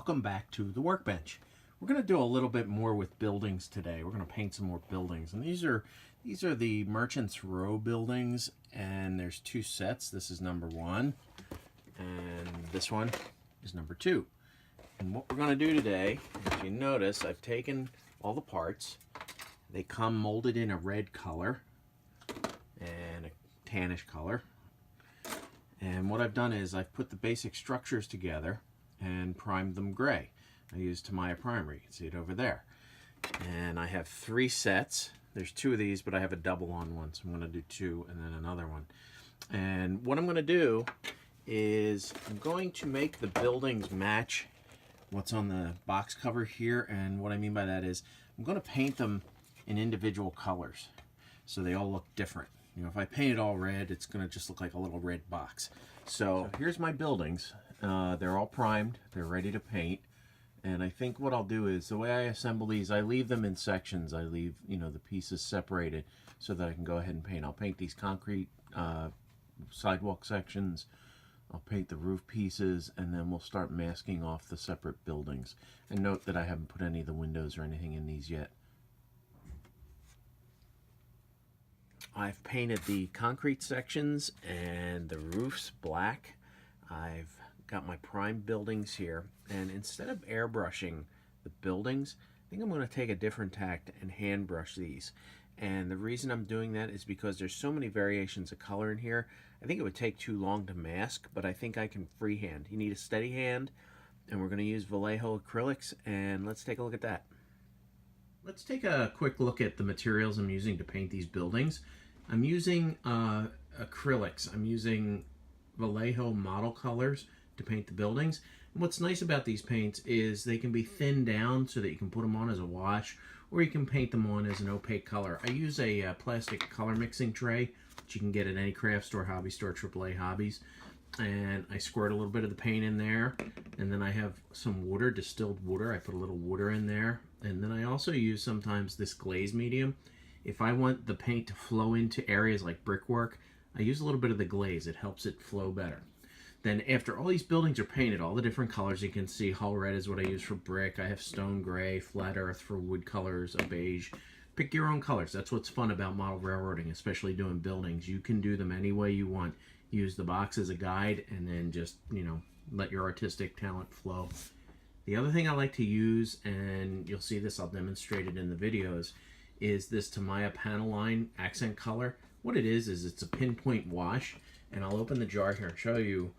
Welcome back to the workbench. We're going to do a little bit more with buildings today. We're going to paint some more buildings, and these are the Merchants Row buildings, and there's two sets. This is number one, and this one is number two. And what we're going to do today, if you notice, I've taken all the parts. They come molded in a red color and a tannish color. And what I've done is I've put the basic structures together and primed them gray. I used Tamiya primer. You can see it over there. And I have three sets. There's two of these, but I have a double on one, so I'm going to do two and then another one. And what I'm going to do is I'm going to make the buildings match what's on the box cover here. And what I mean by that is I'm going to paint them in individual colors so they all look different. You know, if I paint it all red, it's going to just look like a little red box. So here's my buildings. They're all primed. They're ready to paint. And I think what I'll do is, the way I assemble these, I leave them in sections. I leave, you know, the pieces separated so that I can go ahead and paint. I'll paint these concrete sidewalk sections. I'll paint the roof pieces, and then we'll start masking off the separate buildings. And note that I haven't put any of the windows or anything in these yet. I've painted the concrete sections and the roofs black. I've got my primed buildings here, and instead of airbrushing the buildings, I think I'm going to take a different tact and hand brush these. And the reason I'm doing that is because there's so many variations of color in here. I think it would take too long to mask, but I think I can freehand. You need a steady hand, and we're going to use Vallejo acrylics, and let's take a look at that. Let's take a quick look at the materials I'm using to paint these buildings. I'm using acrylics. I'm using Vallejo model colors to paint the buildings. And what's nice about these paints is they can be thinned down so that you can put them on as a wash, or you can paint them on as an opaque color. I use a plastic color mixing tray that you can get at any craft store, hobby store, AAA Hobbies. And I squirt a little bit of the paint in there, and then I have some water, distilled water. I put a little water in there, and then I also use sometimes this glaze medium. If I want the paint to flow into areas like brickwork, I use a little bit of the glaze. It helps it flow better. Then after all these buildings are painted, all the different colors you can see, Hull Red is what I use for brick. I have Stone Gray, Flat Earth for wood colors, a beige. Pick your own colors. That's what's fun about model railroading, especially doing buildings. You can do them any way you want. Use the box as a guide, and then just, you know, let your artistic talent flow. The other thing I like to use, and you'll see this, I'll demonstrate it in the videos, is this Tamiya Panaline accent color. What it is it's a pinpoint wash, and I'll open the jar here and show you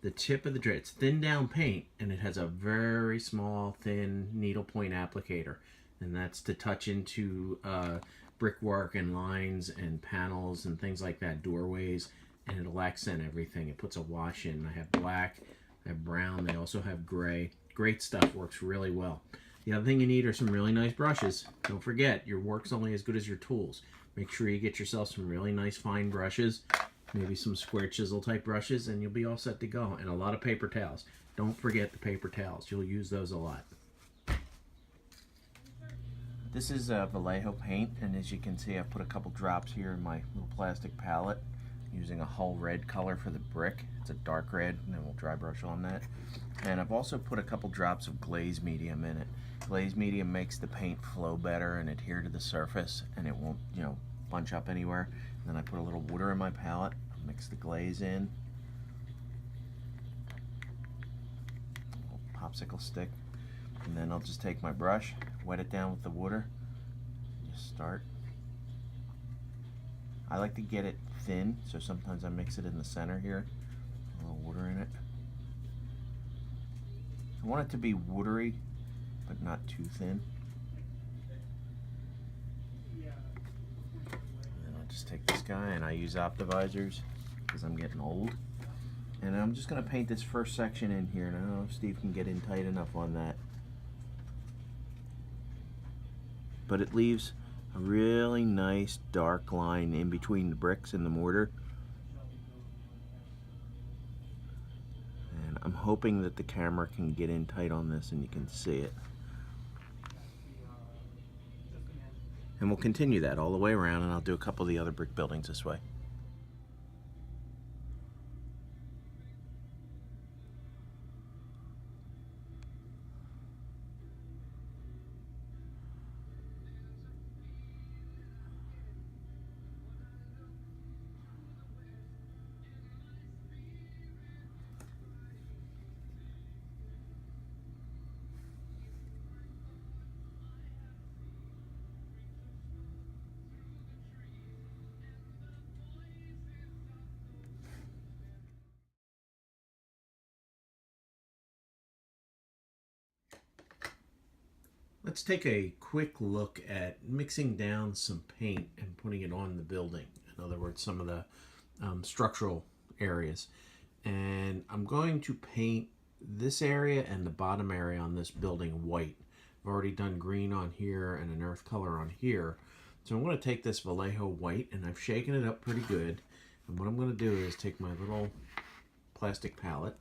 the tip of the jar. It's thin down paint, and it has a very small, thin needlepoint applicator, and that's to touch into brickwork and lines and panels and things like that, doorways, and it'll accent everything. It puts a wash in. I have black, I have brown, they also have gray. Great stuff, works really well. The other thing you need are some really nice brushes. Don't forget, your work's only as good as your tools. Make sure you get yourself some really nice fine brushes, maybe some square chisel type brushes, and you'll be all set to go. And a lot of paper towels. Don't forget the paper towels. You'll use those a lot. This is Vallejo paint, and as you can see, I've put a couple drops here in my little plastic palette using a Hull Red color for the brick. It's a dark red, and then we'll dry brush on that. And I've also put a couple drops of glaze medium in it. Glaze medium makes the paint flow better and adhere to the surface, and it won't, you know, bunch up anywhere. And then I put a little water in my palette, mix the glaze in, a little popsicle stick, and then I'll just take my brush, wet it down with the water, just start. I like to get it thin, so sometimes I mix it in the center here, a little water in it. I want it to be watery, but not too thin. And then I'll just take this guy, and I use Optivisors because I'm getting old. And I'm just going to paint this first section in here, and I don't know if Steve can get in tight enough on that. But it leaves a really nice dark line in between the bricks and the mortar. And I'm hoping that the camera can get in tight on this and you can see it. And we'll continue that all the way around, and I'll do a couple of the other brick buildings this way. Let's take a quick look at mixing down some paint and putting it on the building. In other words, some of the structural areas. And I'm going to paint this area and the bottom area on this building white. I've already done green on here and an earth color on here. So I'm going to take this Vallejo white, and I've shaken it up pretty good. And what I'm going to do is take my little plastic palette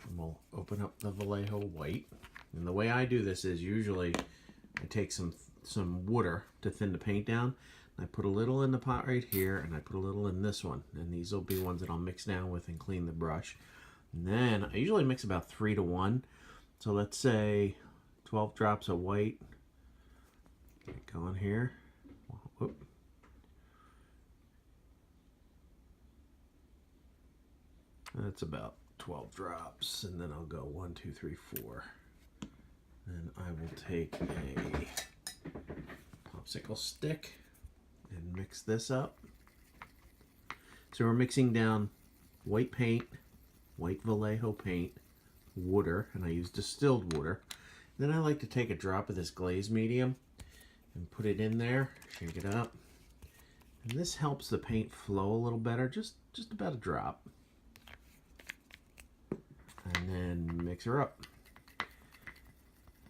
and we'll open up the Vallejo white. And the way I do this is usually I take some water to thin the paint down. I put a little in the pot right here, and I put a little in this one. And these will be ones that I'll mix down with and clean the brush. And then I usually mix about 3 to 1. So let's say 12 drops of white. Go in here. Whoop. That's about 12 drops. And then I'll go 1, 2, 3, 4. Then I will take a popsicle stick and mix this up. So we're mixing down white paint, white Vallejo paint, water, and I use distilled water. Then I like to take a drop of this glaze medium and put it in there, shake it up. And this helps the paint flow a little better, just about a drop. And then mix her up.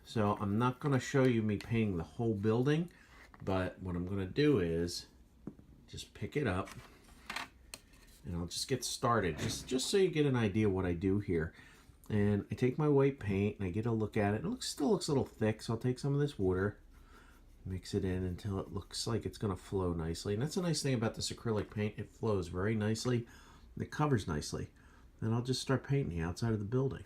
So I'm not going to show you me painting the whole building, but what I'm going to do is just pick it up and I'll just get started, just so you get an idea what I do here. And I take my white paint and I get a look at it. It still looks a little thick, so I'll take some of this water, mix it in until it looks like it's going to flow nicely. And that's a nice thing about this acrylic paint. It flows very nicely and it covers nicely. Then I'll just start painting the outside of the building.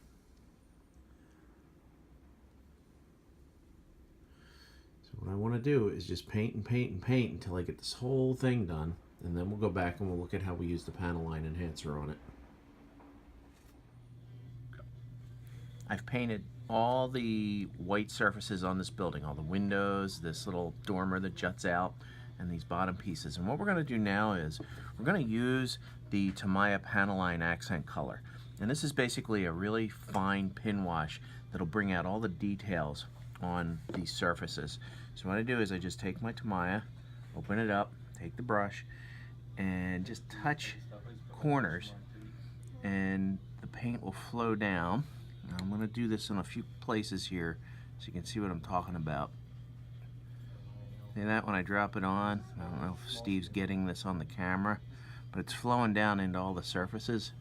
What I want to do is just paint and paint and paint until I get this whole thing done, and then we'll go back and we'll look at how we use the panel line enhancer on it. I've painted all the white surfaces on this building, all the windows, this little dormer that juts out, and these bottom pieces. And what we're going to do now is we're going to use the Tamiya panel line accent color. And this is basically a really fine pin wash that'll bring out all the details on these surfaces. So what I do is I just take my Tamiya, open it up, take the brush, and just touch corners, and the paint will flow down. Now I'm going to do this in a few places here so you can see what I'm talking about. See that when I drop it on? I don't know if Steve's getting this on the camera, but it's flowing down into all the surfaces.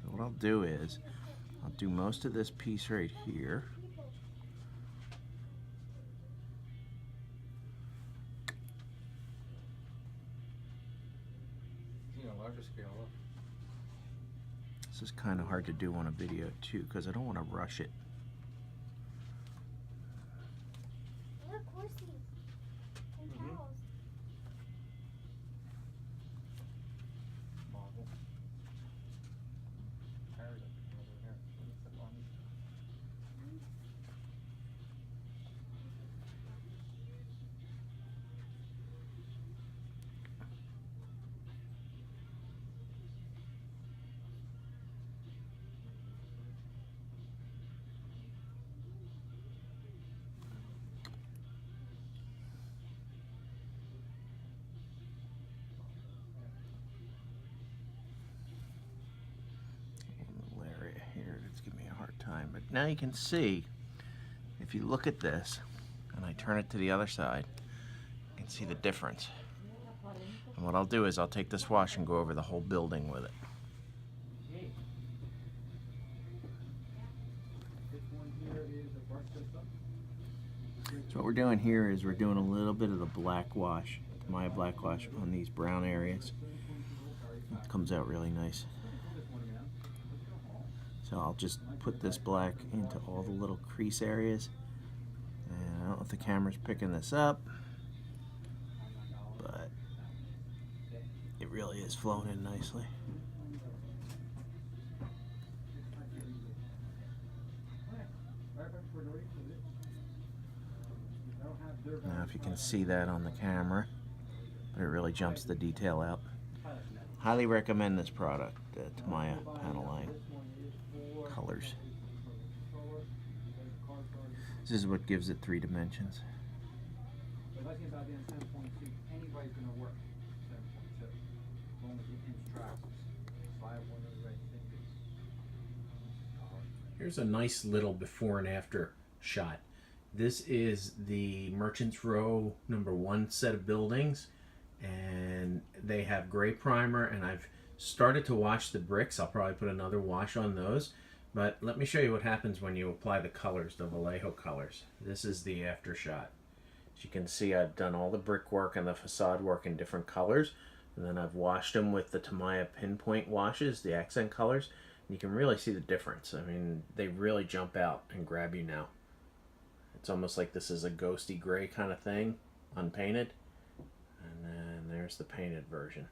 What I'll do is I'll do most of this piece right here. This is kind of hard to do on a video too because I don't want to rush it. But now you can see, if you look at this and I turn it to the other side, you can see the difference. And what I'll do is I'll take this wash and go over the whole building with it. So what we're doing here is we're doing a little bit of the black wash, my black wash on these brown areas. It comes out really nice. So I'll just put this black into all the little crease areas. And I don't know if the camera's picking this up, but it really is flowing in nicely. Now if you can see that on the camera, but it really jumps the detail out. Highly recommend this product, Tamiya Panaline Colors. This is what gives it 3 dimensions. Here's a nice little before and after shot. This is the Merchants Row #1 set of buildings, and they have gray primer, and I've started to wash the bricks. I'll probably put another wash on those, but let me show you what happens when you apply the colors, the Vallejo colors. This is the after shot. As you can see, I've done all the brickwork and the facade work in different colors, and then I've washed them with the Tamiya pinpoint washes, the accent colors. You can really see the difference. I mean, they really jump out and grab you now. It's almost like this is a ghosty gray kind of thing, unpainted. And then there's the painted version.